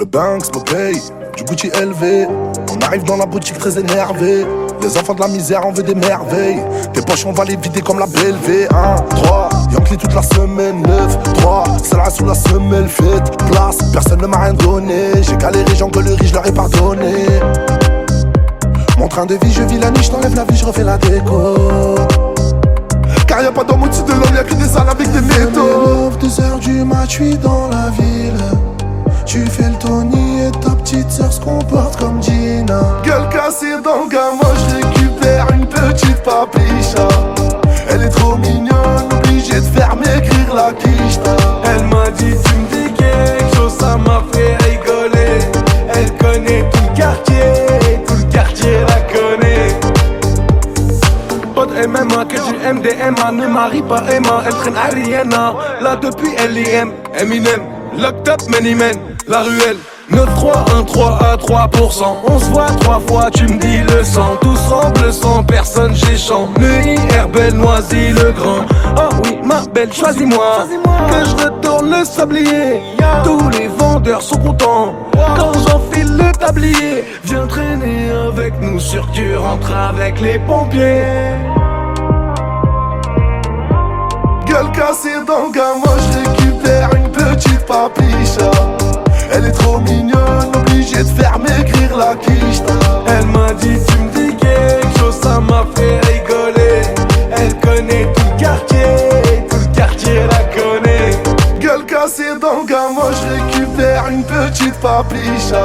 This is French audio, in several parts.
Le Banks me paye, du Gucci élevé. On arrive dans la boutique très énervé. Les enfants de la misère, on veut des merveilles. Tes poches, on va les vider comme la BLV. 1, 3, Yankee toute la semaine. 9, 3, c'est là sous la semelle. Fête, place, personne ne m'a rien donné. J'ai galéré, j'engueulerie, je leur ai pardonné. Mon train de vie, je vis la nuit, je t'enlève la vie, je refais la déco. Car y'a pas d'homme au-dessus de l'homme, y'a que des salles avec des métaux. 2h du mat, je suis dans la ville. Tu fais le Tony et ta petite sœur se comporte comme Gina. Gueule cassée dans le gamin, je récupère une petite papicha. Elle est trop mignonne, obligée de faire maigrir la quicheta. Elle m'a dit tu me dis quelque chose, ça m'a fait rigoler. Elle connaît tout le quartier la connaît. Pas de MMA, que du MDMA, ne marie pas Emma. Elle traîne Ariana, là depuis LIM. Eminem, locked up many men, la ruelle 9-3-1-3 à 3%. On se voit 3 fois, tu me dis le sang. Tous semblent sans personne, j'échante. Neuilly, Herbel, Noisy, le Grand. Oh oui, ma belle, choisis-moi. Que je retourne le sablier. Tous les vendeurs sont contents quand j'enfile le tablier. Viens traîner avec nous, sûr que tu rentres avec les pompiers. Gueule cassée dans le gamin, je récupère une petite papicha. Elle est trop mignonne, obligée de faire maigrir la quicheta. Elle m'a dit tu me dis quelque chose, ça m'a fait rigoler. Elle connaît tout le quartier la connaît. Gueule cassée dans le gamin, je récupère une petite papicha.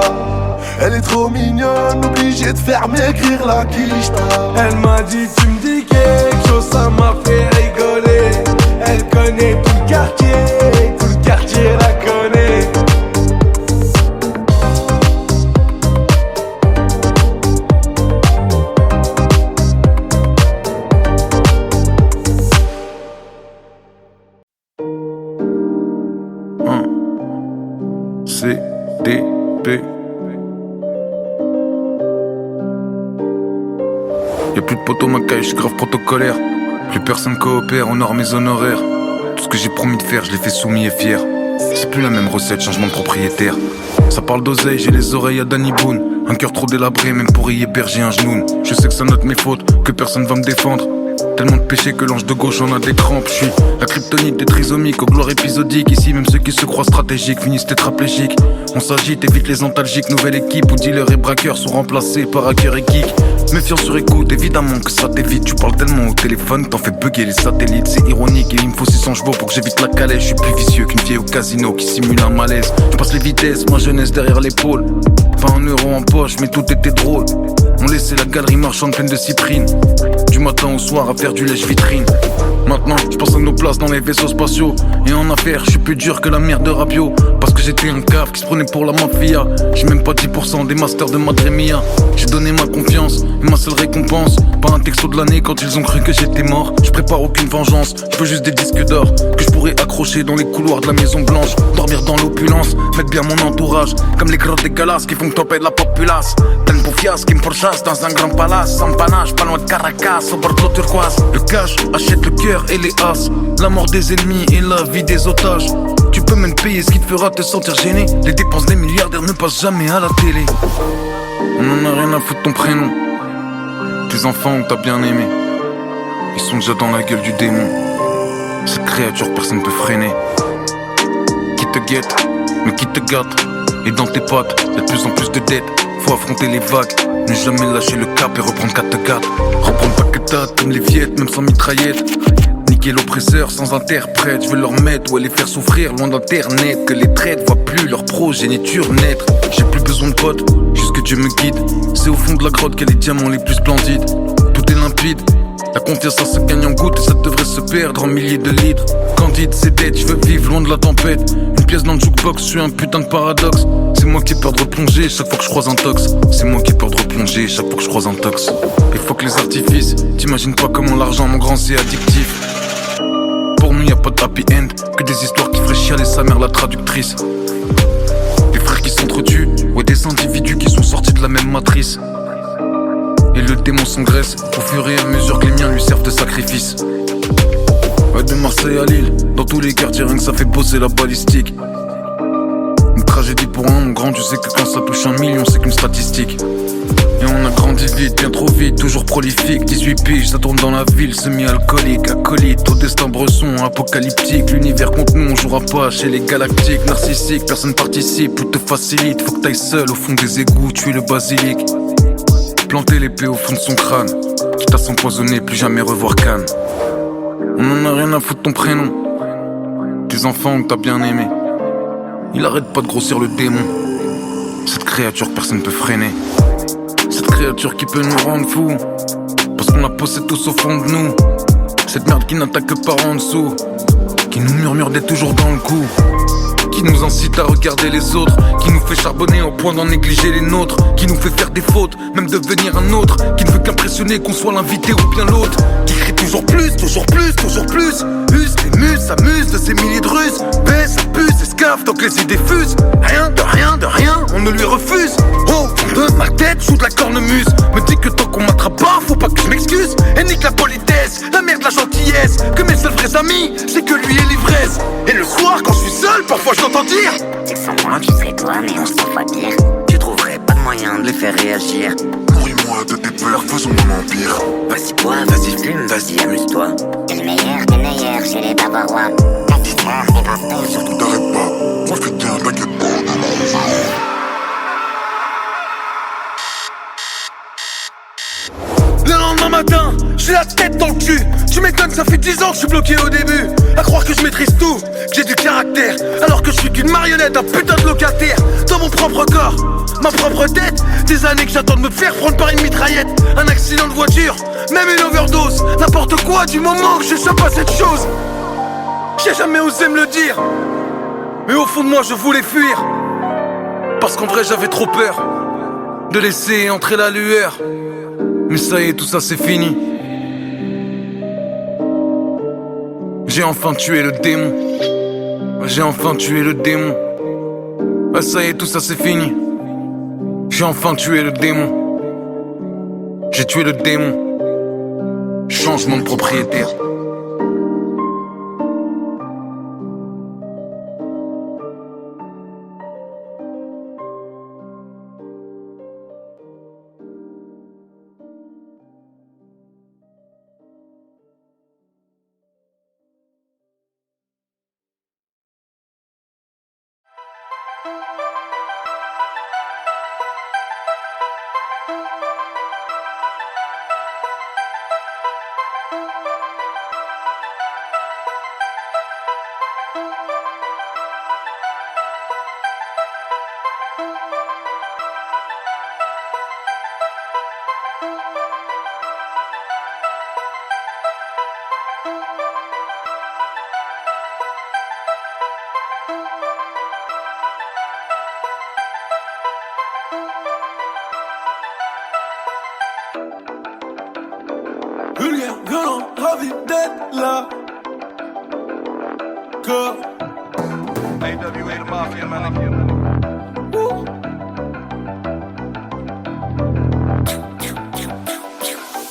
Elle est trop mignonne, obligée de faire maigrir la quicheta. Elle m'a dit tu me dis quelque chose, ça m'a fait rigoler. Elle connaît tout le quartier la connaît. CDP. Y'a plus de poteau Macaille, j'suis grave protocolaire. Plus personne coopère, honore mes honoraires. Tout ce que j'ai promis de faire, je l'ai fait soumis et fier. C'est plus la même recette, changement de propriétaire. Ça parle d'oseille, j'ai les oreilles à Danny Boone. Un cœur trop délabré, même pour y héberger un genoun. Je sais que ça note mes fautes, que personne va me défendre. Tellement de péché que l'ange de gauche en a des crampes. J'suis la kryptonite des trisomiques, aux gloires épisodiques. Ici même ceux qui se croient stratégiques finissent tétraplégiques. On s'agite, évite les antalgiques. Nouvelle équipe où dealers et braqueurs sont remplacés par hackers et geeks. Méfiant sur écoute, évidemment que ça t'évite. Tu parles tellement au téléphone, t'en fais bugger les satellites. C'est ironique et il me faut 600 chevaux pour que j'évite la calèche. Je suis plus vicieux qu'une vieille au casino qui simule un malaise. Je passe les vitesses, ma jeunesse derrière l'épaule. Pas un euro en poche, mais tout était drôle. On laissait la galerie marchande pleine de cyprines. Du matin au soir à faire du lèche-vitrine. Maintenant, je pense à nos places dans les vaisseaux spatiaux. Et en affaires, je suis plus dur que la mère de Rapio. Parce que j'étais un cave qui se prenait pour la mafia. J'ai même pas 10% des masters de Madre Mia. J'ai donné ma confiance et ma seule récompense. Pas un texto de l'année quand ils ont cru que j'étais mort. Je prépare aucune vengeance, je veux juste des disques d'or que je pourrais accrocher dans les couloirs de la Maison Blanche. Dormir dans l'opulence, mettre bien mon entourage. Comme les gros dégueulasses qui font tomber de la populace. Pleine poufiasse qui me pourchasse dans un grand palace. Sans panache, pas loin de Caracas, au bord de l'eau turquoise. Le cash achète le cœur et les as. La mort des ennemis et la vie des otages. Tu peux même payer ce qui te fera te sentir gêné. Les dépenses des milliardaires ne passent jamais à la télé. On en a rien à foutre de ton prénom. Tes enfants on t'a bien aimé. Ils sont déjà dans la gueule du démon. Cette créature personne peut freiner. Qui te guette, mais qui te gâte. Et dans tes pattes, y'a de plus en plus de dettes. Faut affronter les vagues, ne jamais lâcher le cap et reprendre 4-4. Reprendre pas que t'as comme les viettes, même sans mitraillette. Niquer l'oppresseur sans interprète, je veux leur mettre ou les faire souffrir loin d'internet. Que les traites voient plus leur progéniture naître. J'ai plus besoin de potes, juste que Dieu me guide. C'est au fond de la grotte qu'il y a les diamants les plus splendides. Tout est limpide, la confiance ça se gagne en gouttes et ça devrait se perdre en milliers de litres. Candide, c'est dettes, je veux vivre loin de la tempête. Une pièce dans le jukebox, je suis un putain de paradoxe. C'est moi qui ai peur de replonger chaque fois que je croise un tox. C'est moi qui ai peur de replonger chaque fois que je croise un tox. Il faut que les artifices, t'imagines pas comment l'argent mon grand c'est addictif. Pour nous y a pas de happy end, que des histoires qui feraient chialer sa mère la traductrice. Des frères qui s'entretuent, ouais des individus qui sont sortis de la même matrice. Et le démon s'engraisse au fur et à mesure que les miens lui servent de sacrifice. Ouais de Marseille à Lille, dans tous les quartiers rien que ça fait bosser la balistique. tragédie pour un, mon grand, tu sais que quand ça touche 1 million, c'est qu'une statistique. Et on a grandi vite, bien trop vite, toujours prolifique. 18 piges, ça tourne dans la ville, semi-alcoolique, acolyte, au destin bresson, apocalyptique. L'univers contre nous, on jouera pas chez les galactiques. Narcissique, personne participe, tout te facilite. Faut que t'ailles seul au fond des égouts, tuer le basilic. Planter l'épée au fond de son crâne, quitte à s'empoisonner, plus jamais revoir Cannes. On en a rien à foutre ton prénom, tes enfants que t'as bien aimé. Il arrête pas de grossir le démon, cette créature que personne peut freiner. Cette créature qui peut nous rendre fous, parce qu'on la possède tous au fond de nous. Cette merde qui n'attaque que par en dessous, qui nous murmure d'être toujours dans le coup, qui nous incite à regarder les autres, qui nous fait charbonner au point d'en négliger les nôtres, qui nous fait faire des fautes, même devenir un autre, qui ne veut qu'impressionner qu'on soit l'invité ou bien l'autre, qui crie toujours plus, toujours plus, toujours plus. Use les muses, s'amuse de ces milliers de ruses, baisse, abuse, escave tant que les idées fusent. Rien, de rien, de rien, on ne lui refuse. Oh, de ma tête, joue de la cornemuse. Me dit que tant qu'on m'attrape pas, faut pas que je m'excuse. Et nique la politesse, la merde, la gentillesse. Que mes seuls vrais amis, c'est que lui et l'ivresse. Et le soir, quand je suis seul, parfois je l'entends dire: c'est que sans moi tu serais toi, mais on se fois pire. Tu trouverais pas de moyen de les faire réagir. Nourris-moi de tes peurs, faisons mon empire. Vas-y bois, vas-y fume, vas-y amuse-toi. T'es le meilleur des meilleurs chez les Bavarois. Ta guitare, tes venteurs. Surtout t'arrêtes pas, profite bien, t'inquiète pas. Le lendemain matin, j'ai la tête dans le cul. Tu m'étonnes, ça fait 10 ans que je suis bloqué au début. À croire que je maîtrise tout, que j'ai du caractère, alors que je suis qu'une marionnette, un putain de locataire. Dans mon propre corps, ma propre tête. Des années que j'attends de me faire prendre par une mitraillette. Un accident de voiture, même une overdose. N'importe quoi du moment que j'échappe à cette chose. J'ai jamais osé me le dire, mais au fond de moi je voulais fuir. Parce qu'en vrai j'avais trop peur de laisser entrer la lueur. Mais ça y est, tout ça c'est fini. J'ai enfin tué le démon. J'ai enfin tué le démon. Ah ça y est, tout ça c'est fini. J'ai enfin tué le démon. J'ai tué le démon. Changement de propriétaire. Vulgaire, violent, ravi d'être là. Corps. AWA the Mafia, man.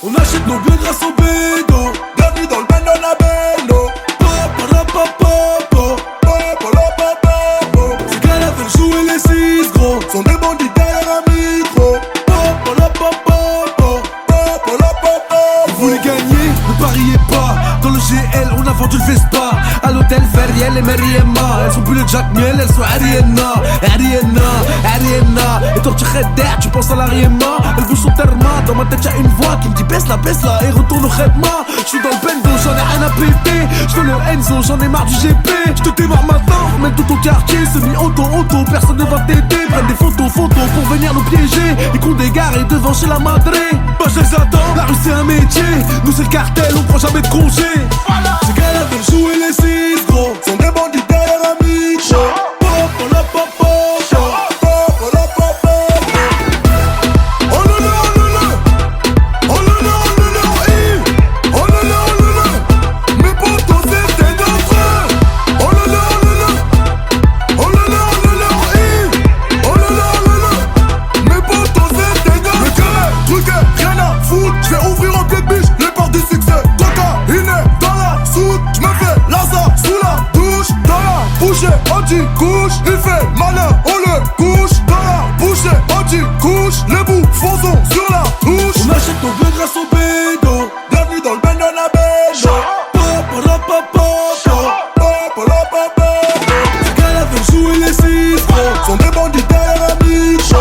On achète nos biens grâce au bédo. Bienvenue dans le bando la bello. Ces gars-là veulent jouer les 6 gros. Sont des bandits derrière un micro. Vous voulez gagner, ne pariez pas. Dans le GL, on a vendu le Vespa. À l'hôtel Verriel et Mariemma. Elles sont plus le Jack Miel, elles sont Ariana. Et toi tu d'air, tu penses à l'Ariema. Elle veut son terma, dans ma tête y'a une voix qui me dit baisse la et retourne au Redma. J'suis dans le bendo, j'en ai rien à péter. J'veux le Enzo, j'en ai marre du GP. J'te démarre maintenant, mène tout au quartier. Semi-auto, personne ne va t'aider. Prennent des photos pour venir nous piéger. Ils comptent des gares et devant chez la madré. Bah je les attends, la rue c'est un métier. Nous c'est le cartel, on prend jamais de congé. Ces gars-là veulent jouer les 6 gros. Sont des bandits derrière un micro. Couche, il fait malin, couche dans la bouche, anti-couche, les bouts faisons sur la touche. On achète nos bœufs grâce au bédo. Bienvenue dans le bendo la bendo. Les gars là veulent jouer les citros. Sont des bandits derrière un micro.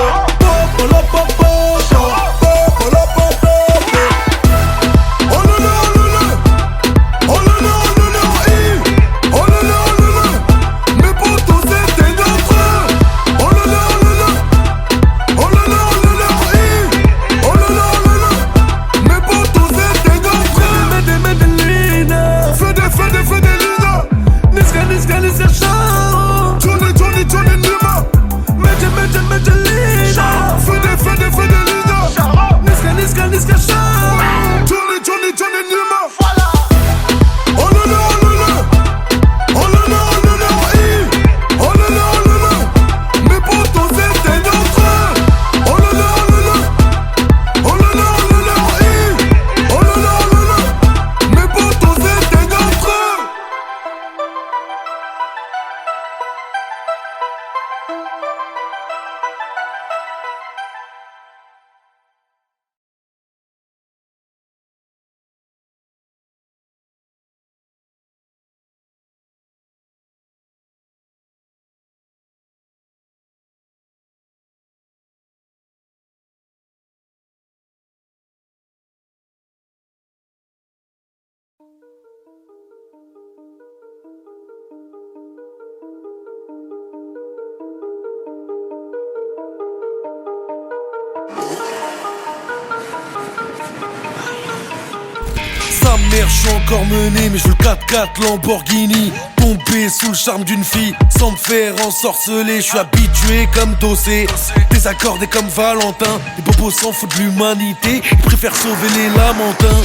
Sa mère, je suis encore mené, mais je veux le 4x4 Lamborghini. Tombé sous le charme d'une fille, sans me faire ensorceler. Je suis habitué comme Dossé, désaccordé comme Valentin. Les bobos s'en foutent de l'humanité, ils préfèrent sauver les lamentins.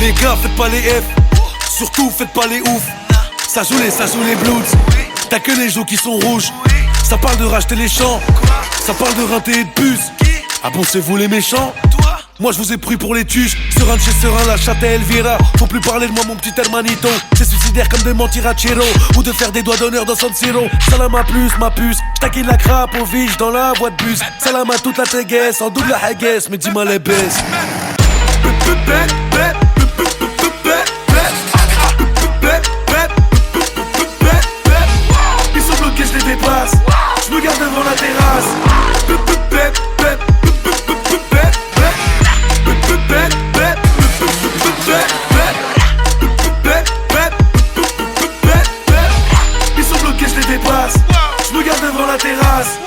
Les gars, faites pas les F, surtout faites pas les ouf. Ça joue les Bloods, t'as que les joues qui sont rouges. Ça parle de racheter les champs, ça parle de rinter et de puce. Ah bon, c'est vous les méchants? Moi je vous ai pris pour les tuches. Serein de chez Serein, la chatte à Elvira. Faut plus parler de moi mon petit hermanito. C'est suicidaire comme de mentir à Chiro, ou de faire des doigts d'honneur dans San Siro. Salam à plus ma puce, j'taquine la crape au vige dans la voie de bus. Salam à toute la téguesse, en double la haguesse, mais dis-moi les baisses. Ils sont bloqués, je les dépasse. Je me garde devant la terrasse. Ils sont bloqués, je les dépasse. Je me garde devant la terrasse.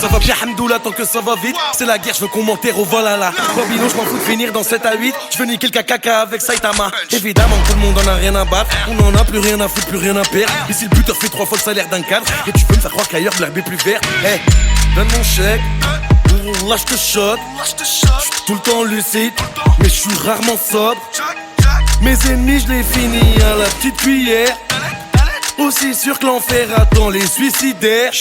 Ça va bien, hamdoullah, tant que ça va vite. C'est la guerre, je veux qu'on m'enterre au Valhalla. Babylon, je m'en fous de finir dans 7 à 8. Je veux niquer le caca avec Saitama. Évidemment, tout le monde en a rien à battre. On en a plus rien à foutre, plus rien à perdre. Ici, le buteur fait 3 fois le salaire d'un cadre. Et tu peux me faire croire qu'ailleurs, l'herbe est plus verte. Hey, donne mon chèque. Là, je te choque. J'suis tout le temps lucide, mais je suis rarement sobre. Mes ennemis, je les finis à la petite cuillère. Aussi sûr que l'enfer attend les suicidaires.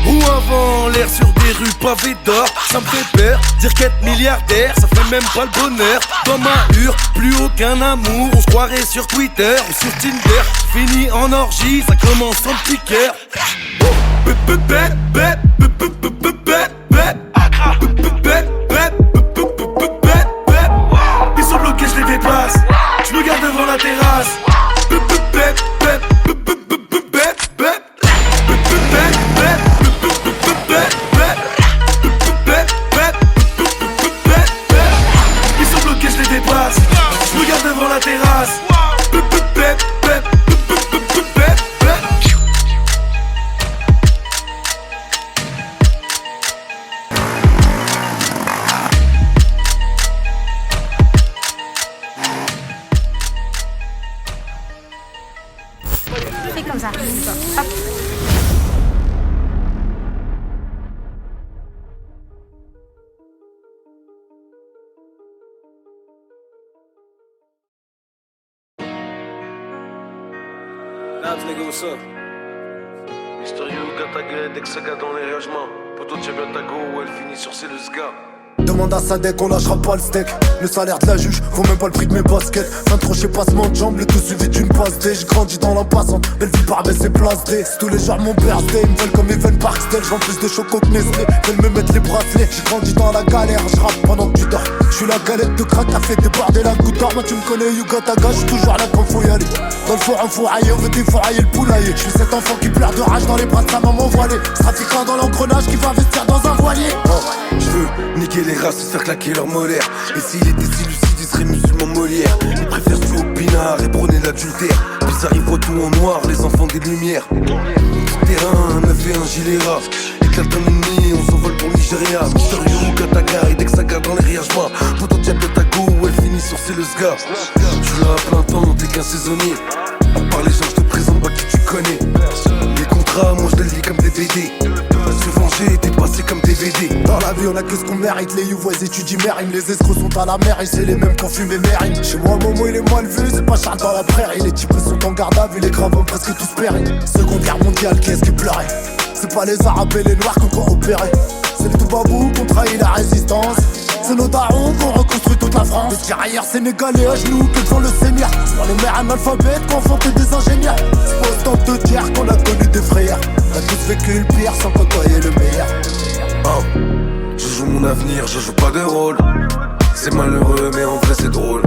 Ou avant l'air sur des rues pavées d'or. Ça me fait peur, dire qu'être milliardaire, ça fait même pas le bonheur. Dans ma hure, plus aucun amour. On se croirait sur Twitter ou sur Tinder. Fini en orgie, ça commence en petit cœur. Ils sont bloqués, je les dépasse. Je me garde devant la terrasse. Ils sont bloqués, je les dépasse. Je me garde devant la terrasse. Fais comme ça. Hop. Labs, nigga, what's up? Mister You, gars ta gueule, dès que ça gars dans les logements. Poto, tiens bien ta go, où elle finit sur ces deux gars. Demande à Sadek, on lâchera pas le steak. Le salaire de la juge, vaut même pas le prix de mes baskets. 23 chez passement de jambes, le tout suivi d'une passe D. J'ai grandi dans la passante, belle vie par baisse et place D. C'est tous les jours mon birthday, ils me veulent comme Evan Parksdale. J'vends plus de choco que Nestlé, veulent me mettre les bracelets. J'ai grandi dans la galère, j'rappe pendant que tu dors. J'suis la galette de crack, a fait déborder la goutte d'or. Moi tu me connais, Yuga Taga, j'suis toujours là quand faut y aller. Dans le four enfouraillé, on veut défourailler le poulailler. J'suis cet enfant qui pleure de rage dans les bras de sa maman voilée. Ce trafiquant dans l'engrenage qui va investir dans un voilier. Je veux niquer les races, se faire claquer leur molaire. Et s'il était si lucide, il serait musulman Molière. Ils préfèrent jouer au pinard et prôner l'adultère. Puis arrive tout en noir, les enfants des lumières. Tout terrain, 9 et un gilet ras. Éclate un ennemi, on s'envole pour Nigeria. Mister You, Kataka, et dès que ça garde dans les riages bas. Poto de Tago, elle finit sur c'est le sga. J'suis là à plein temps, t'es qu'un saisonnier. À part les gens, j'te présente pas qui tu connais. Les contrats, moi je les lis comme des BD. Se venger, t'es passé comme DVD. Dans la vie on a que ce qu'on mérite. Les youvois étudient mérime. Les escrocs sont à la mer et c'est les mêmes qu'on fume et mérime. Chez moi Momo il est mal vu, c'est pas Charles dans la prairie. Les types sont en garde à vue, les graves ont presque tous péri. Seconde guerre mondiale, qui est-ce qui pleurait? C'est pas les arabes et les noirs qu'on coopéré. C'est les Toubabou qu'on trahit la résistance. C'est nos darons qu'on reconstruit toute la France. Les tirailleurs sénégalais à genoux que devant le Seigneur. Sur les mères analphabètes qu'on enfanté des ingénieurs. C'est pas autant de tiers qu'on a connu des frères. On a tous vécu le pire sans côtoyer le meilleur. Je joue mon avenir, je joue pas de rôle. C'est malheureux mais en vrai c'est drôle.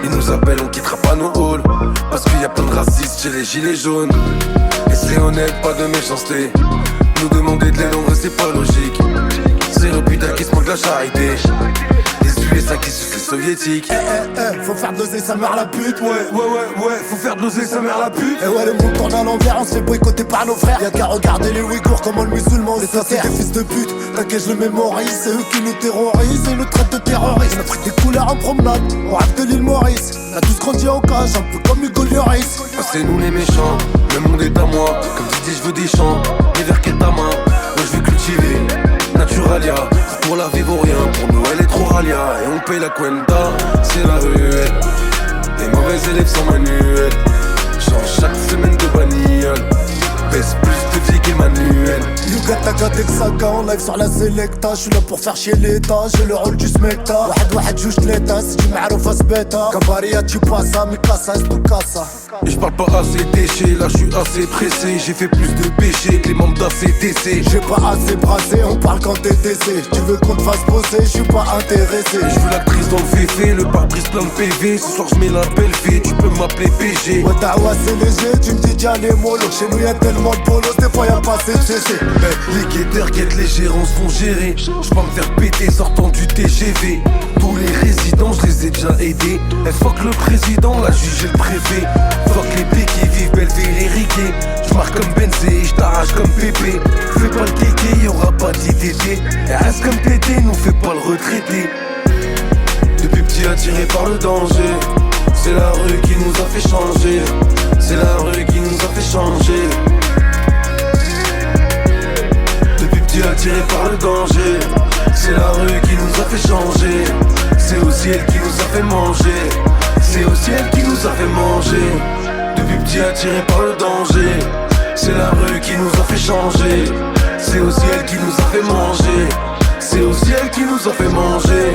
Ils nous appellent, on quittera pas nos halls. Parce qu'il y a plein de racistes chez les gilets jaunes. Et c'est honnête, pas de méchanceté. Nous demander de l'aide en vrai c'est pas logique. C'est le putain qui se manque la charité. Les USA qui sucent les soviétiques. Faut faire doser sa mère la pute. Ouais, faut faire doser sa mère la pute. Et ouais, le monde tourne à l'envers, on se fait boycotter par nos frères. Y'a qu'à regarder les Ouïghours, comment le musulman les c'est des fils de pute. T'inquiète, je le mémorise, c'est eux qui nous terrorisent et nous traitent de terroristes. On a pris des couleurs en promenade, on rêve de l'île Maurice. On a tous grandi en cage, un peu comme Hugo Lloris. C'est nous les méchants, le monde est à moi. Comme tu dis, je veux des champs, mais vers quelle ta main? Moi je vais cultiver Naturalia, pour la vie vaut rien, pour nous elle est trop ralia. Et on paye la cuenta, c'est la ruelle. Les mauvais élèves sont manuels. Change chaque semaine de bagnole. Pèse plus de vie qu'Emmanuel. Yuga Taga Texaga en live sur la Selecta. J'suis là pour faire chier l'état, j'ai le rôle du smecta. واحد جوج تلاتة سيدي معروف اسباتا كباريا tu passa, mi casa es tu casa. Et je parle pas assez déché, là je suis assez pressé. J'ai fait plus de péchés que les membres d'ACDC. J'ai pas assez brassé, on parle quand t'es décès. Tu veux qu'on te fasse bosser, je suis pas intéressé. Je veux l'actrice dans le VV, le pare-brise plein de PV. Ce soir je mets la belle vie, tu peux m'appeler PG. Ouais t'as c'est léger, tu me dis tiens les mollo. Chez nous y'a tellement de bolos, des fois y'a pas assez de CC. Les guetteurs guettent, les gérants se font gérer. J'peux me faire péter sortant du TGV. Tous les résidents, je les ai déjà aidés. Et fuck le président, la juge et le préfet. Fuck les béquilles, vive Belleville et Riquet. J'marque comme Benzé et j't'arrache comme Pépé. Fais pas le kéké, y'aura pas d'ITT. Et reste comme Tété, nous fais pas le retraité. Depuis petit attiré par le danger. C'est la rue qui nous a fait changer. C'est la rue qui nous a fait changer. Depuis petit attiré par le danger. C'est la rue qui nous a fait changer. C'est aussi elle qui nous a fait manger. C'est aussi elle qui nous a fait manger. Depuis petit attiré par le danger. C'est la rue qui nous a fait changer. C'est aussi elle qui nous a fait manger. C'est aussi elle qui nous a fait manger.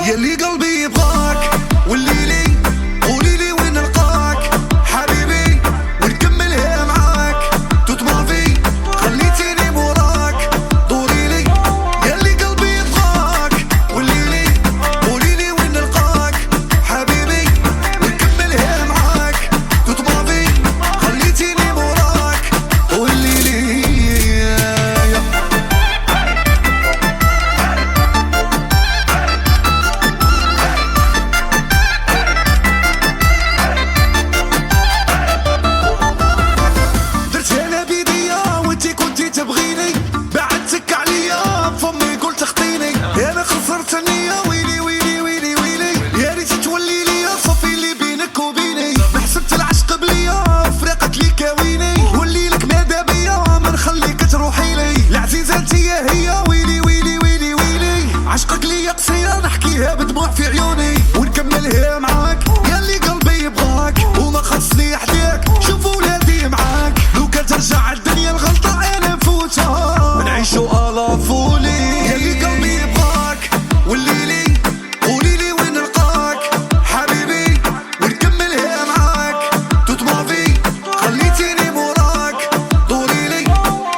يلي قلبي يبغاك والليلي قوليلي وين نلقاك حبيبي ونكملها معاك تطمع في خليتيني موراك دوريلي يلي قلبي يبغاك والليلي قوليلي وين نلقاك حبيبي ونكملها معاك تطمع في خليتيني موراك والليلي فيها نحكيها بدموع في عيوني ونكملها معاك ياللي قلبي يبغاك وما خصني حداك شوف ولادي معاك لو كان ترجع الدنيا الغلطة انا نفوتها نعيشو الافولي ياللي قلبي يبغاك والليلي قوليلي وين نلقاك حبيبي ونكملها معاك توت مافي خليتيني موراك دوريلي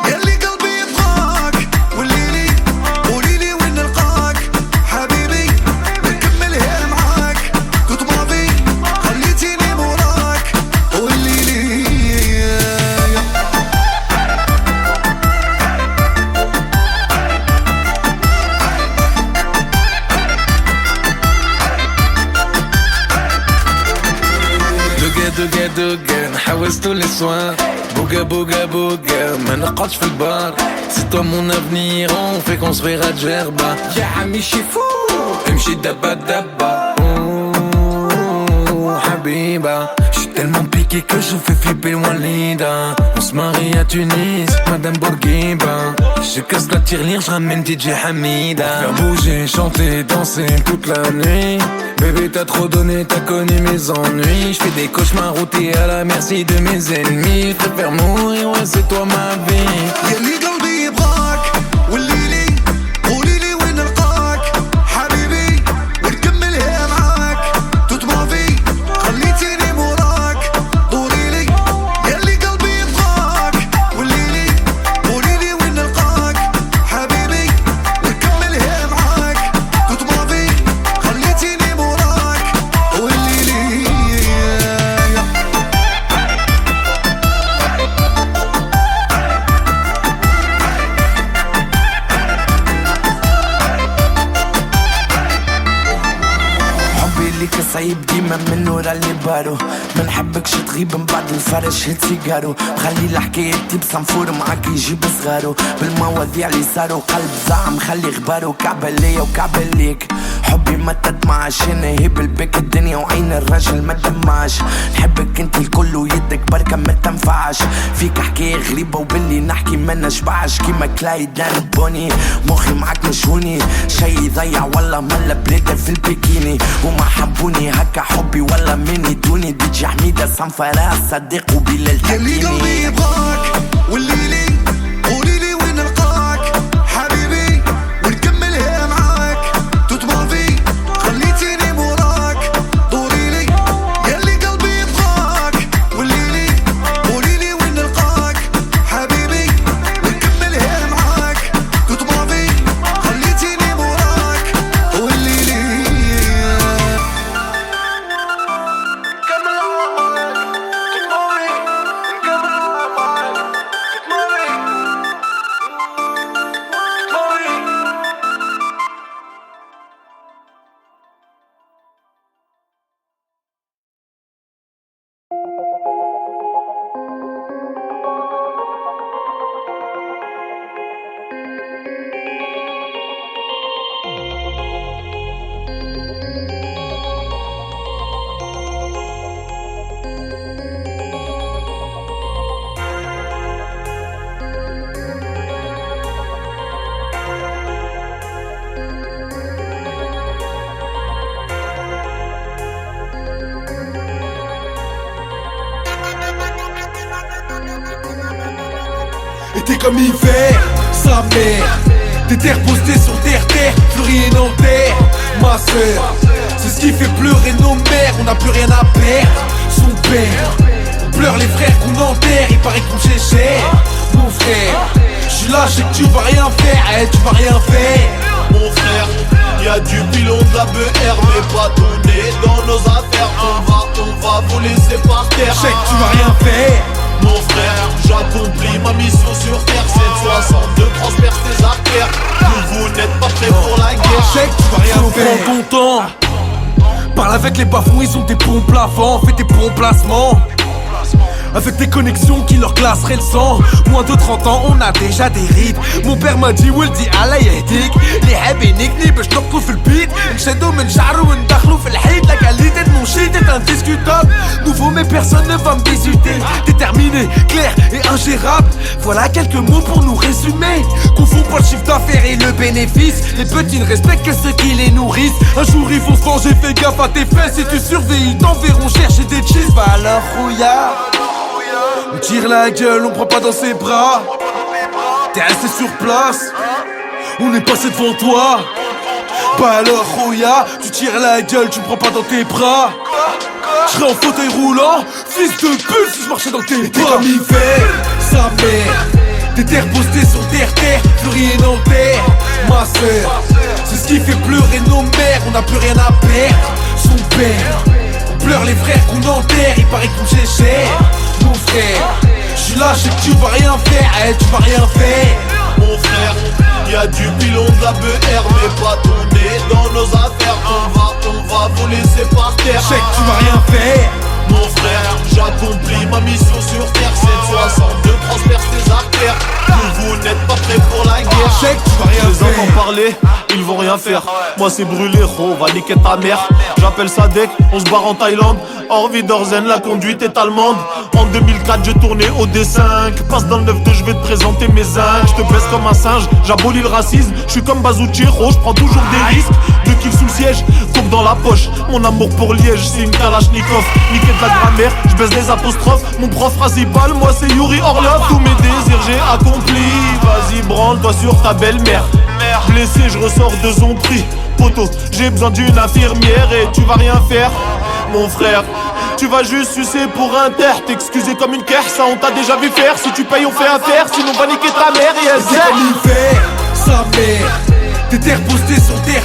ياللي قلبي يبغاك والليلي قوليلي وين نلقاك حبيبي ونكملها معاك توت مافي خليتيني موراك والليلي دوغا دوغا نحوس tous les soirs Bouga bouga bouga ما نقعدش في البار C'est toi mon avenir on fait qu'on se verra de Djerba يا عمي شي فو امشي دبا دبا Habiba J'suis tellement piqué que je fais flipper Walida On se marie à Tunis, Madame Bourguiba Je casse la tirelire, j'ramène DJ Hamida Faire bouger, chanter, danser toute la nuit Bébé t'as trop donné, t'as connu mes ennuis J'fais des cauchemars où t'es à la merci de mes ennemis J'préfère mourir, ouais c'est toi ma vie ياللي قلبي يبغاك والليلي قوليلي وين نلقاك حبيبي ونكملها معاك توت مافي خليتيني موراك دوريلي ياللي قلبي يبغاك والليلي قوليلي وين نلقاك حبيبي ونكملها معاك توت مافي خليتيني موراك والليلي حبي ليك صعيب ديما من ورا اللي بارو ما نحبكش تغيب من بعد الفرش هيت سيجارو خلي الحكاية بصنفور معاك يجيب صغارو بالمواضيع اللي صاروا قلب زعم خلي غبارو كعبة ليا وكعبة ليك حبي ما تدمعش انا هيب البك الدنيا وعين الرجل ما دمعش نحبك انت الكل ويدك بركة ما تنفعش فيك حكاية غريبة وباللي نحكي ما نشبعش كيما كلايد بوني مخي معاك مشهوني شي يضيع والله ملا بلادة في البيكيني وما حبوني هكا حبي ولا مني دوني دي جي حميدة صنفرة صديق وبلال ياللي قلبي يبغاك والليلي قوليلي وين نلقاك حبيبي ونكملها معاك توت مافي خليتيني موراك دوريلي ياللي قلبي يبغاك والليلي قوليلي وين نلقاك حبيبي ونكملها معاك توت مافي خليتيني موراك والليلي Et t'es comme hiver, sa mère. Des terres postées sur terre, plus rien en terre. Ma sœur, c'est ce qui fait pleurer nos mères. On n'a plus rien à perdre, son père. On pleure les frères qu'on enterre, il paraît qu'on chez cher. Mon frère, j'suis là, j'sais que tu vas rien faire, tu vas rien faire. Mon frère, y'a du pilon de la BR, mais pas tout est dans nos affaires. On va vous laisser par terre. J'sais que tu vas rien faire. Mon frère, j'accomplis ma mission sur terre. 762 transperce tes artères. Vous n'êtes pas prêts pour la guerre. J'sais que tu vas rien faire. Prends ton temps. Parle avec les bas-fonds, ils ont des bons plafonds. Fais tes bons placements. Avec des connexions qui leur glaceraient le sang. Moins de 30 ans, on a déjà des rides. Mon père m'a dit, Wildi, Allah yahdik. Les habénikni, باش نرقصوا في البيت. نشدوا من شعره وندخلوا في الحيط. La qualité de mon shit est indiscutable. Nouveau, mais personne ne va me désulter. Déterminé, clair et ingérable. Voilà quelques mots pour nous résumer. Confond pas le chiffre d'affaires et le bénéfice. Les petits ne respectent que ceux qui les nourrissent. Un jour ils vont se venger, fais gaffe à tes fesses. Si tu surveilles, ils t'enverront chercher des cheese. Bah alors rouillard, on tire la gueule, on prend pas dans ses bras. T'es resté sur place, on est passé devant toi. Bah alors rouillard, tu tires la gueule, tu me prends pas dans tes bras. J'serais en fauteuil roulant, fils de pute si je marchais dans tes bras. T'es comme hiver, sa mère. Des terres postées sur terre, plus rien en terre. Ma sœur, c'est ce qui fait pleurer nos mères. On n'a plus rien à perdre, son père. On pleure les frères qu'on enterre, il paraît qu'on j'ai cher. Mon frère, j'suis là, j'sais que tu vas rien faire, tu vas rien faire. Mon frère, y'a du pilon de la BR, mais pas ton nez dans nos affaires. On va vous laisser par terre. J'sais que tu vas rien faire. Mon frère, j'accomplis ma mission sur terre. 762, transperce tes artères. Vous n'êtes pas prêts pour la guerre. J'sais que tu vas rien Les faire. entends parler, ils vont rien faire. Moi c'est brûlé, on va niquer ta mère. J'appelle Sadek, on se barre en Thaïlande. Orvi Dorzen, la conduite est allemande. En 2004 je tournais au D5. Passe dans le 9-2, je vais te présenter mes zincs. Je te baisse comme un singe, j'abolis le racisme. Je suis comme Bazouchiro, je prends toujours des risques. 2 kills sous le siège, tombe dans la poche. Mon amour pour Liège, c'est une Kalachnikov. Niquer de la grammaire, je baisse des apostrophes. Mon prof principal, moi c'est Yuri Orlov. Tous mes désirs j'ai accompli. Vas-y branle-toi sur ta belle-mère. Blessé, je ressors de son prix. Poto, j'ai besoin d'une infirmière et tu vas rien faire. Mon frère, tu vas juste sucer pour un terre. T'excuser comme une caire, ça on t'a déjà vu faire. Si tu payes on fait affaire, sinon on va niquer ta mère. Yes, c'est comme l'hiver, sa mère. Des terres postées sur terre,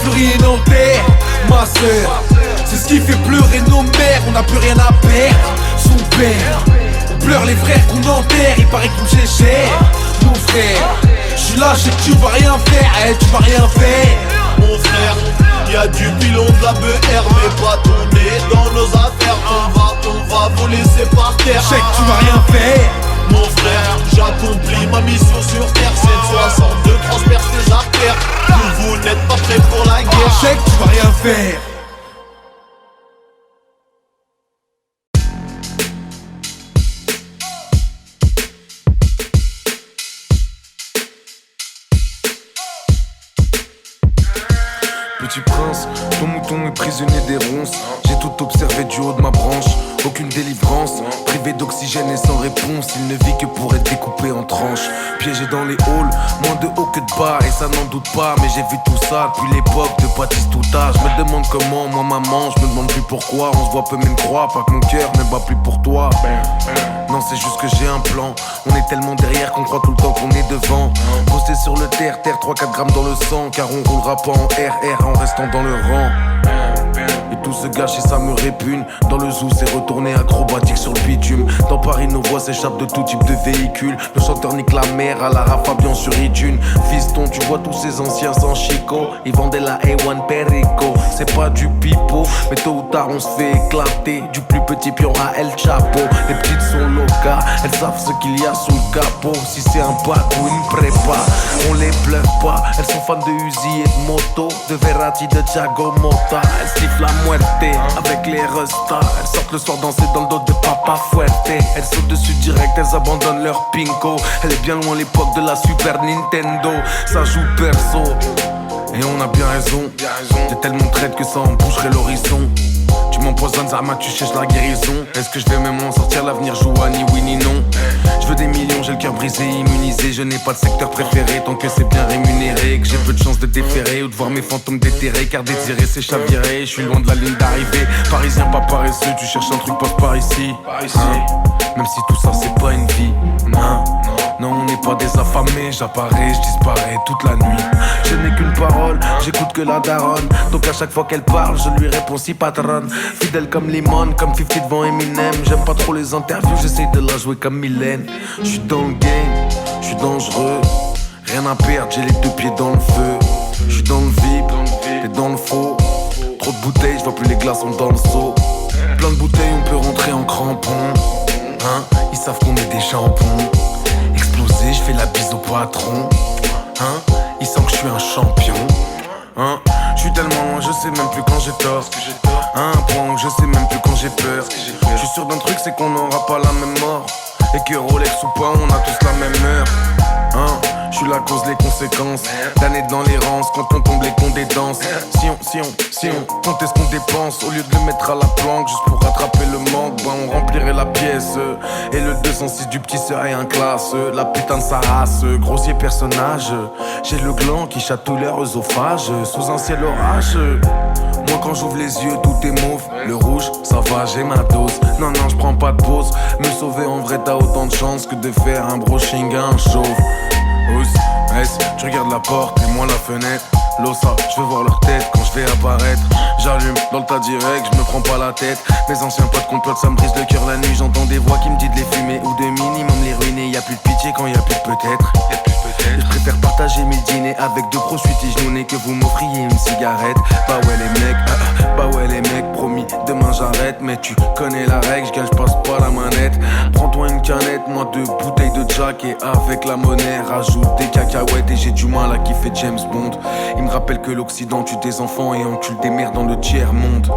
plus rien en terre. Ma sœur, c'est ce qui fait pleurer nos mères. On n'a plus rien à perdre, son père. On pleure les frères qu'on enterre, il paraît qu'on j'ai cher. Mon frère, j'suis là, j'sais que tu vas rien faire, tu vas rien faire. Mon frère, y'a du pilon de la BR, mais pas ton nez dans nos affaires. On va vous laisser par terre. J'sais que tu vas rien faire. Mon frère, j'accomplis ma mission sur terre. 762, transperce tes artères. Vous n'êtes pas prêts pour la guerre. J'sais que tu vas rien faire. Petit prince, ton mouton est prisonnier des ronces. J'ai tout observé du haut de ma branche. Aucune délivrance, privé d'oxygène et sans réponse. Il ne vit que pour être découpé en tranches. Piégé dans les halls, moins de haut que de bas. Et ça n'en doute pas, mais j'ai vu tout ça depuis l'époque de Baptiste-Touta. Je me demande comment, moi maman, je me demande plus pourquoi. On se voit peu même croire, pas que mon cœur ne bat plus pour toi. Non, c'est juste que j'ai un plan. On est tellement derrière qu'on croit tout le temps qu'on est devant. Posté sur le terre, 3-4 grammes dans le sang. Car on roulera pas en RR en restant dans le rang. Et tout se gâche et ça me répugne. Dans le zoo c'est retourné acrobatique sur le bitume. Dans Paris nos voix s'échappent de tout type de véhicule. Le chanteur nique la mer à la Fabian sur iTunes. Fiston tu vois tous ces anciens sans chico. Ils vendaient la A1 Perico. C'est pas du pipeau, mais tôt ou tard on se fait éclater. Du plus petit pion à El Chapo. Les petites sont locas, elles savent ce qu'il y a sous le capot. Si c'est un bac ou une prépa, on les bluffe pas. Elles sont fans de Uzi et de moto, de Verratti, de Thiago Motta. Elles sifflent la muerte avec les restas. Elles sortent le soir danser dans le dos de Papa Fuerte. Elles sautent dessus direct, elles abandonnent leur pinko. Elle est bien loin l'époque de la Super Nintendo. Ça joue perso et on a bien raison. T'es tellement traite que ça emboucherait l'horizon. Tu m'empoisonnes, Zama, tu cherches la guérison. Est-ce que je vais même en sortir? L'avenir joue à ni oui ni non. Je veux des millions, j'ai le cœur brisé, immunisé. Je n'ai pas de secteur préféré tant que c'est bien rémunéré. Que j'ai peu de chance de déférer ou de voir mes fantômes déterrés. Car désirer c'est chavirer, je suis loin de la ligne d'arrivée. Parisien pas paresseux, tu cherches un truc passe par ici. Même si tout ça c'est pas une vie. Non, on n'est pas des affamés. J'apparais, je disparais toute la nuit. Je n'ai qu'une parole, j'écoute que la daronne. Donc à chaque fois qu'elle parle, je lui réponds si patronne. Fidèle comme Limon, comme 50 devant Eminem. J'aime pas trop les interviews, j'essaye de la jouer comme Mylène. J'suis dans le game, j'suis dangereux. Rien à perdre, j'ai les 2 pieds dans le feu. J'suis dans le vide, t'es dans le faux. Trop de bouteilles, j'vois plus les glaçons dans le seau. Plein de bouteilles, on peut rentrer en crampon. Ils savent qu'on est des jambons. Explosé, j'fais la bise au patron. Ils sentent que j'suis un champion. J'suis tellement loin, je sais même plus quand j'ai tort. À un point où je sais même plus quand j'ai peur. J'suis sûr d'un truc, c'est qu'on n'aura pas la même mort. Et que Rolex ou pas, on a tous la même heure. Hein, je suis la cause, les conséquences d'années dans l'errance, quand on tombe les comptes des danses. Si on comptait ce qu'on dépense, au lieu de le mettre à la planque, juste pour rattraper le manque, bah on remplirait la pièce. Et le 206 du petit serait un classe. La putain de sa race, grossier personnage. J'ai le gland qui chatouille leur œsophage, sous un ciel orage. Moi quand j'ouvre les yeux tout est mauve. Le rouge ça va j'ai ma dose. Non je prends pas de pause. Me sauver en vrai t'as autant de chance que de faire un brushing à un chauve. Tu regardes la porte et moi la fenêtre. L'ossa, je veux voir leur tête quand je vais apparaître. J'allume dans le tas direct, je me prends pas la tête. Mes anciens potes complotent, ça me brise le cœur la nuit. J'entends des voix qui me disent de les fumer ou de minimum les ruiner. Y'a plus de pitié quand y'a plus de peut-être. Je préfère partager mes dîners avec deux prosciuttis genounés que vous m'offriez une cigarette. Bah ouais les mecs, promis, demain j'arrête. Mais tu connais la règle, je passe pas la manette. Prends-toi une canette, moi deux bouteilles de Jack. Et avec la monnaie, rajoute des cacahuètes. Et j'ai du mal à kiffer James Bond. Il me rappelle que l'Occident tue des enfants et encule des mères dans le tiers-monde.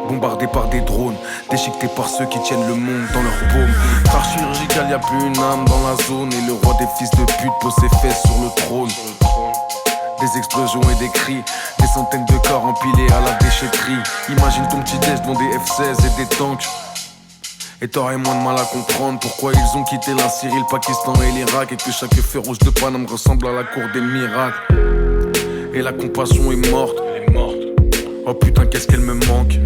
Bombardé par des drones, déchiqueté par ceux qui tiennent le monde dans leur paume. Frère chirurgical, y'a plus une âme dans la zone. Et le roi des fils de pute pose ses fesses sur le trône. Des explosions et des cris, des centaines de corps empilés à la déchetterie. Imagine ton petit déj devant des F-16 et des tanks. Et t'aurais moins de mal à comprendre pourquoi ils ont quitté la Syrie, le Pakistan et l'Irak. Et que chaque feu rouge de Paname ressemble à la cour des miracles. Et la compassion est morte. Oh putain qu'est-ce qu'elle me manque.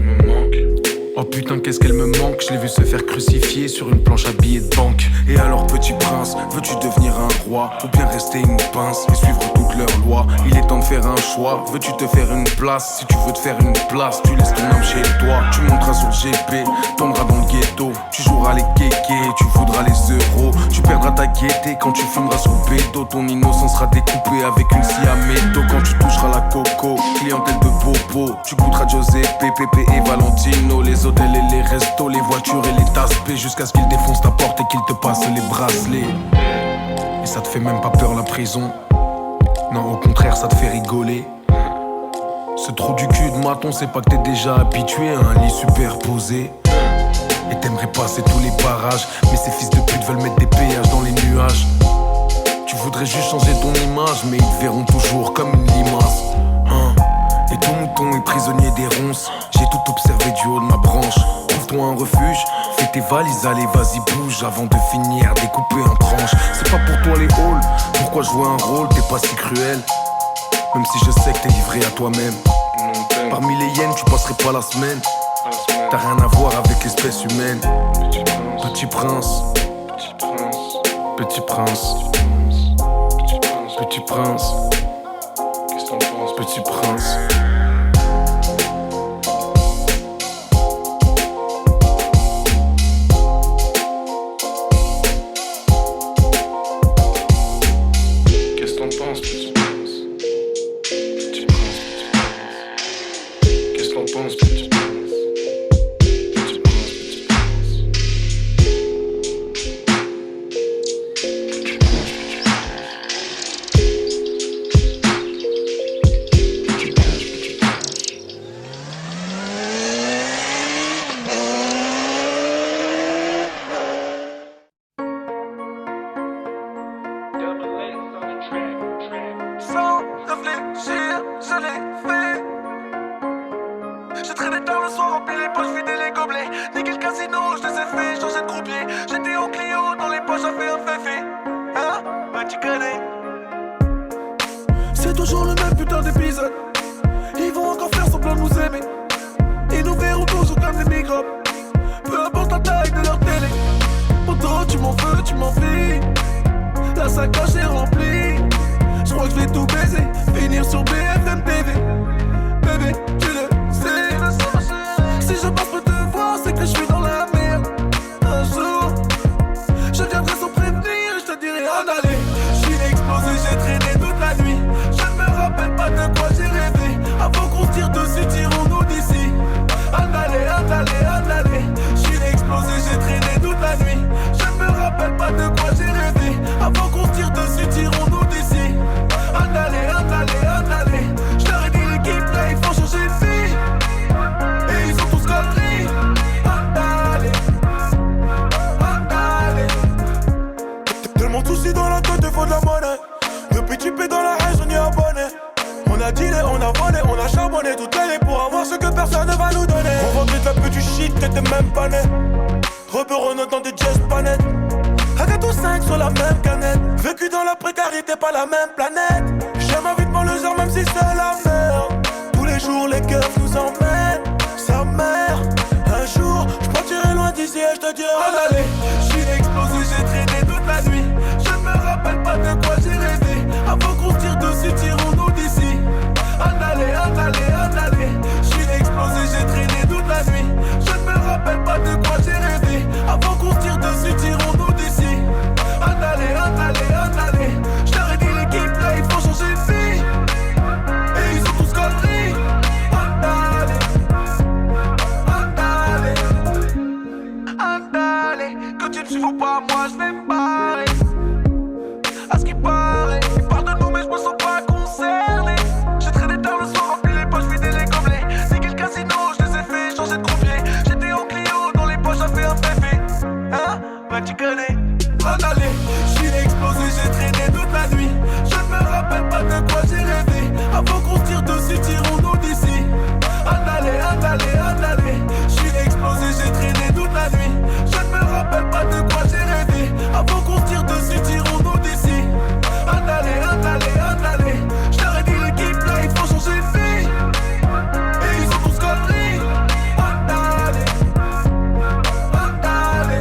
Oh putain qu'est-ce qu'elle me manque. Je l'ai vu se faire crucifier sur une planche à billets de banque. Et alors petit prince, veux-tu devenir un roi ou bien rester une pince et suivre toutes leurs lois? Il est temps de faire un choix. Veux-tu te faire une place? Si tu veux te faire une place, tu laisses ton âme chez toi. Tu monteras sur le GP, tomberas dans le ghetto. Tu joueras les kékés, tu voudras les euros. Tu perdras ta gaieté quand tu fumeras sous le bédo. Ton innocence sera découpée avec une scie à métaux. Quand tu toucheras la coco, clientèle de bobo. Tu goûteras Giuseppe, Pepe et Valentino. Les hôtels et les restos, les voitures et les tasses P. Jusqu'à ce qu'ils défoncent ta porte et qu'ils te passent les bracelets. Et ça te fait même pas peur la prison. Non au contraire ça te fait rigoler. Ce trou du cul de maton, c'est pas que t'es déjà habitué à un lit superposé. Et t'aimerais passer tous les parages, mais ces fils de pute veulent mettre des péages dans les nuages. Tu voudrais juste changer ton image, mais ils te verront toujours comme une limace. Et ton mouton est prisonnier des ronces. J'ai tout observé du haut de ma branche. Trouve-toi un refuge, fais tes valises, allez vas-y bouge. Avant de finir découpé en tranches. C'est pas pour toi les halls, pourquoi jouer un rôle, t'es pas si cruel. Même si je sais que t'es livré à toi-même. Parmi les hyènes tu passerais pas la semaine. T'as rien à voir avec l'espèce humaine. Petit prince, petit prince, petit prince. Qu'est-ce que t'en penses, petit prince? Qu'est-ce que t'en penses, petit prince? Petit prince, qu'est-ce que t'en penses, petit prince? Sans réfléchir, je l'ai fait. J'ai traîné tard le soir, rempli les poches, vidé les gobelets. Niqué le casino, je les ai fait changer de croupier. J'étais au Clio, dans les poches, j'avais un féfé. Hein? Bah tu connais. C'est toujours le même putain d'épisode. Ils vont encore faire semblant de nous aimer. Ils nous verront toujours comme des microbes. Peu importe la taille de leur télé. Pourtant tu m'en veux, tu m'envies. La sacoche est remplie. Je crois que je vais tout baiser, finir sur BFM TV. Bébé, tu le sais. Si je passe pour te voir, c'est que je suis dans la merde. Un jour, je viendrai sans prévenir et je te dirai en aller. Je suis explosé, j'ai traîné toute la nuit. Je ne me rappelle pas de quoi j'ai rêvé. Avant qu'on se tire dessus, tirons-nous d'ici. En aller. Je suis explosé, j'ai traîné toute la nuit. Je ne me rappelle pas de quoi j'ai rêvé. Avant qu'on se tire dessus, tirons-nous d'ici. En aller. Je leur ai dit j'étais même pas né. Rebeu Renault dans des jazz panettes. Avec tous 5 sur la même canette. Vécu dans la précarité, pas la même planète. J'aime ma vie de banlieusard même si c'est la merde. Tous les jours les keufs nous emmènent. Sa mère, un jour j'partirai loin d'ici et j'te dirai en aller. J'suis explosé, j'ai traîné toute la nuit. Je ne me rappelle pas de quoi j'ai rêvé. Avant qu'on se tire dessus, tirons-nous d'ici. En aller, en aller, en aller. J'suis explosé, j'ai traîné toute la nuit. Je ne me rappelle pas de quoi j'ai rêvé. Avant qu'on se tire dessus, tirons-nous d'ici. En aller, en aller, en aller. J't'aurais dit l'équipe là, il faut changer de vie. Et ils ont tous conneries. En aller, en aller, en aller. Que tu ne suives pas, moi je vais me barrer. À ce qui paraît, ils parlent de nous mais je me sens pas concerné. J'ai traîné tard le soir, rempli les poches, vidé les gobelets. C'est quel casino, je les ai fait changer de croupier. J'étais en Clio, dans les poches j'avais un bébé. Hein, bah tu connais. En aller, j'suis explosé, j'ai traîné toute la nuit. Je ne me rappelle pas de quoi j'ai rêvé. Avant qu'on se tire dessus, tirons-nous d'ici. En aller, en aller, en aller. J'suis explosé, j'ai traîné toute la nuit. Je ne me rappelle pas de quoi j'ai rêvé. Avant qu'on se tire dessus, tirons-nous d'ici. En aller, en aller, en aller. J't'aurais dit l'équipe là, il faut changer de vie. Et ils ont tous conneries. En aller, en aller.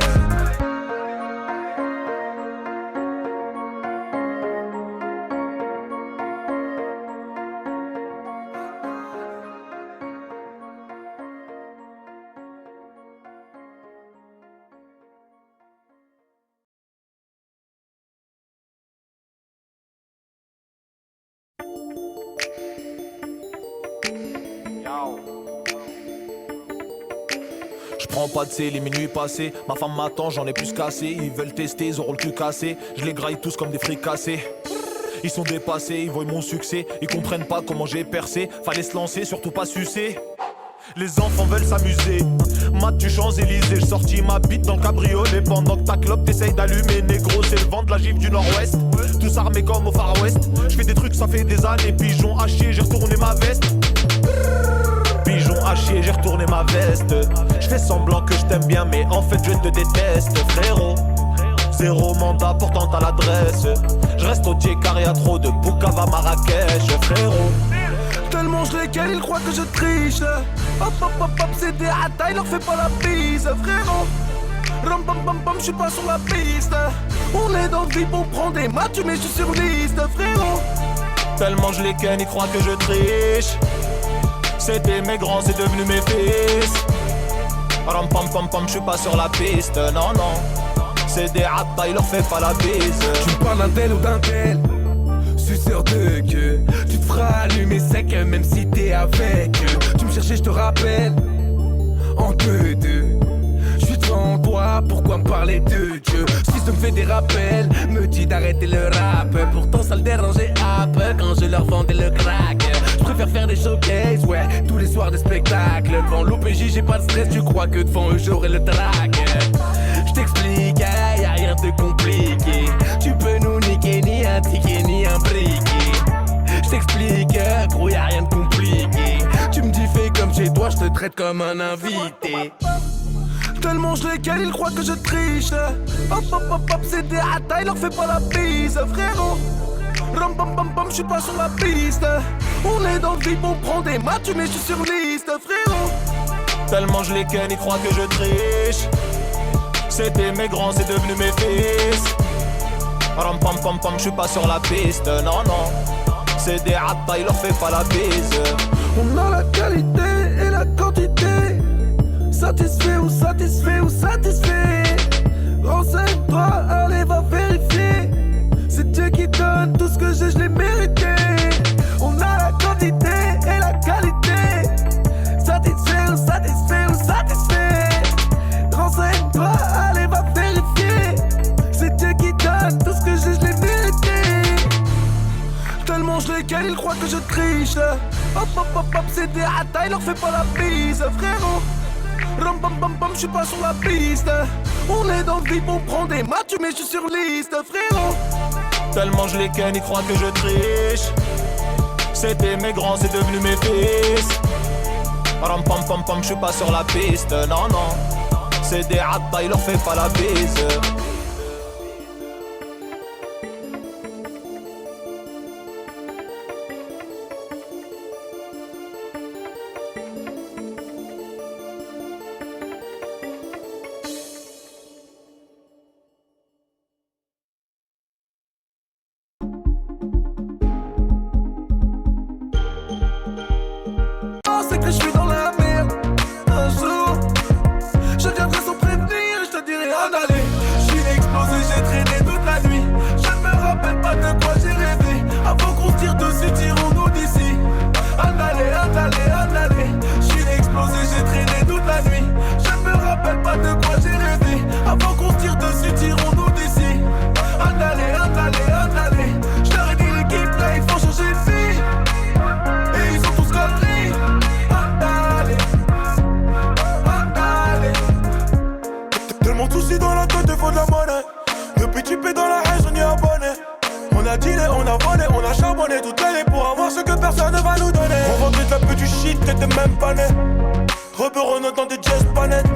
Je prends pas de C, les minuit passés. Ma femme m'attend, j'en ai plus cassé. Ils veulent tester, ils auront le cul cassé. Je les graille tous comme des fricassés. Ils sont dépassés, ils voient mon succès. Ils comprennent pas comment j'ai percé. Fallait se lancer, surtout pas sucer. Les enfants veulent s'amuser. Mathieu Champs-Élysées, j'sortis ma bite dans le cabriolet. Pendant que ta clope t'essaye d'allumer, négro, c'est le vent de la gifle du nord-ouest. Tous armés comme au Far West. J'fais des trucs, ça fait des années. Pigeon à chier, j'ai retourné ma veste. Pigeon à chier, j'ai retourné ma veste. J'fais semblant que je t'aime bien, mais en fait je te déteste, frérot. Zéro mandat portant à l'adresse. J'reste au tiers car y'a trop de Boukava Marrakech, frérot. Tellement je les ken, ils croient que je triche. Hop hop hop hop, c'est des hata, leur fais pas la bise, frérot. Ram bam bam bam, j'suis pas sur la piste. On est dans le vip, on prend des matchs, mais j'suis sur liste, frérot. Tellement je les ken, ils croient que je triche. C'était mes grands, c'est devenu mes fils. Ram pam pam pam, j'suis pas sur la piste, non non. C'est des hata, leur fais pas la bise. Tu me parles d'un tel ou d'un tel, suceur de queue. Tu te feras allumer sec même si t'es avec eux. Tu me cherchais, je te rappelle, en 2-2. J'suis devant toi, pourquoi me parler de Dieu? Si ça me fait des rappels, me dit d'arrêter le rap. Pourtant ça le dérangeait un peu quand je leur vendais le crack. J'préfère faire des showcases, ouais, tous les soirs des spectacles. Devant l'OPJ j'ai pas de stress, tu crois que devant eux j'aurai le track. J't'explique, y'a rien de compliqué. Tu peux nous niquer, ni un ticket, ni un briquet. J't'explique, gros, y'a rien de compliqué. Tu me dis fais comme chez toi, j'te traite comme un invité. Tellement je les ken, ils croient que je triche. Hop hop hop hop, c'est des hata, leur fais pas la bise, frérot. Ram bam bam bam, j'suis pas sur la piste. On est dans le vip, on prend des matchs, mais j'suis sur liste, frérot. Tellement je les ken, ils croient que je triche. C'était mes grands, c'est devenu mes fils. Ram pam pam pam, j'suis pas sur la piste, non non. C'est des hata, leur fais pas la bise. On a la qualité et la quantité. Satisfait ou satisfait ou satisfait. Renseigne-toi, allez va vérifier. C'est Dieu qui donne tout ce que j'ai, je l'ai mérité. On a la quantité et la qualité. Satisfait ou satisfait ou satisfait. Renseigne-toi, allez va vérifier. C'est Dieu qui donne tout ce que j'ai, je l'ai mérité. Tellement je les ken, ils croient que je triche. Hop hop hop hop, c'est des hata, leur fais pas la bise, frérot. Ram bam bam bam, j'suis pas sur la piste. On est dans le vip, on prend des matchs, mais j'suis sur liste, frérot. Tellement je les ken, ils croient que je triche. C'était mes grands, c'est devenu mes fils. Ram pam pam pam, j'suis pas sur la piste, non non. C'est des ratas, il leur fait pas la bise. C'est que je suis dans la merde. Un jour, je viendrai sans prévenir. Je te dirai en aller. Je suis explosé, j'ai traîné toute la nuit. Je ne me rappelle pas de quoi j'ai rêvé. Avant qu'on se tire dessus, tirons-nous d'ici. En aller, en aller, en aller. Je suis explosé, j'ai traîné toute la nuit. Je ne me rappelle pas de quoi j'ai rêvé. Avant qu'on se tire dessus, tirons-nous d'ici. En aller, en aller, en aller. Je leur ai dit l'équipe là, il faut changer de vie. Et ils sont tous conneries. Tellement de soucis dans la tête, il faut de la monnaie. Depuis tu paies dans la haine, on y est abonné. On a dealé, on a volé, on a charbonné toute l'année pour avoir ce que personne ne va nous donner. On vendait de la pute du shit, t'étais même pas né. Reberonne dans des jazz panettes.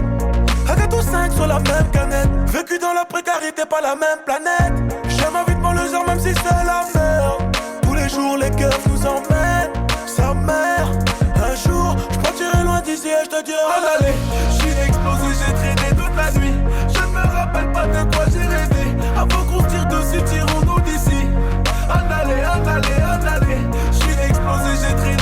Un gâteau 5 sur la même canette. Vécu dans la précarité, pas la même planète. J'aime ma vie de banlieusard même si c'est la merde. Tous les jours les cœurs nous emmènent. Sa mère, un jour, j'partirai loin d'ici et j'te dirai en aller. J'suis explosé, j'ai traîné toute la nuit. Je ne me rappelle pas de quoi j'ai rêvé. Avant qu'on tire dessus, tirons-nous d'ici. En aller, en aller, en aller. J'suis explosé, j'ai traîné